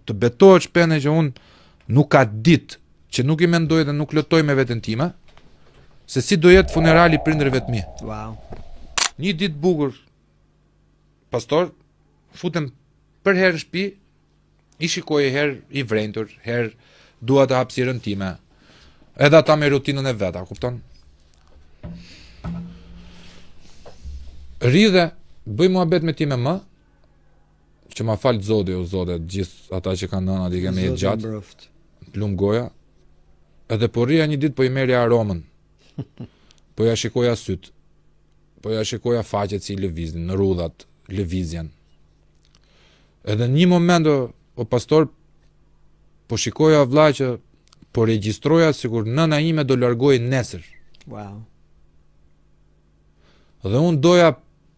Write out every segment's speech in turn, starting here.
Të betohet shpene që unë nuk ka ditë që nuk i mendoj dhe nuk lotoj me veten time se si do jetë funerali prindërve të mi. Wow. Një ditë bukur, pastor, futem për herë në shtëpi, i shikoj herë i vrentur, herë dua të hapësirën time, edhe ata me rutinën e veta, kupton? Rridhe, bëj muhabet me ti me më, që ma falë zodi o zode, gjithë ata që kanë nëna di keme jetë gjatë, lumë goja, edhe po rria një ditë po i merja aromën, po ja shikoja sytë, po ja shikoja faqet si lëvizin, në rrudhat, lëvizjen. Edhe një moment o pastor, po shikoja vlla që po regjistroja sikur nëna ime do largoj nesër. Wow. Dhe unë doja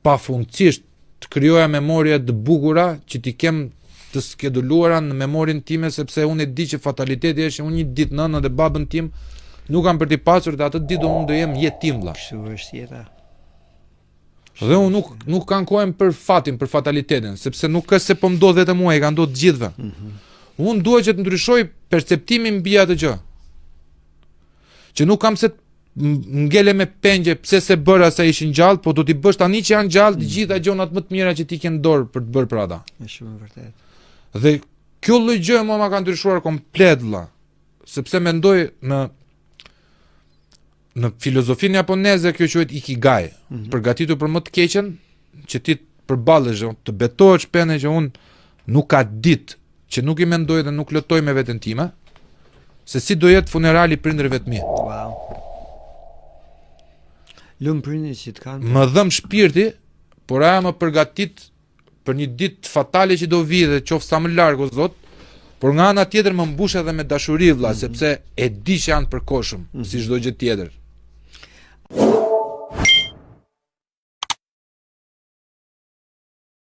pafundësisht të krijoja memorie të bukura që t'i kem të skeduluara në memorin time, sepse unë e di që fataliteti është që unë një ditë nënën dhe babën tim nuk kam për t'i pasur dhe atë ditë unë do jem jetim vlla. Kështu është jeta. Dhe unë nuk kankohem për fatin, për fatalitetin, sepse nuk është se po më ndodh vetëm mua, i ka ndodhur të gjithëve. Unë dua që të ndryshoj perceptimin mbi atë gjë. Që nuk kam se ngele me pengje pse se bëra sa ishin gjallë, po do t'i bësh tani që janë gjallë të gjitha gjonat më të mira që ti ke në dorë për të bërë për ata. Është shumë e vërtetë. Dhe kjo lloj gjë mua ma ka ndryshuar komplet vlla, sepse mendoj në filozofinë japoneze kjo quhet ikigai, përgatitur për më të keqen, që ti përballesh, të betohet shpene që unë nuk ka ditë që nuk i mendoj dhe nuk lotoj me veten time se si do jetë funerali prindërve të mi. Wow. Lumë prindit që të kanë. Më dhëm shpirti, por ajo më përgatit për një ditë fatale që do vi dhe qoftë sa më larg o Zot, por nga ana tjetër më mbush edhe me dashuri vlla, sepse e di që janë përkohshëm, si çdo gjë tjetër.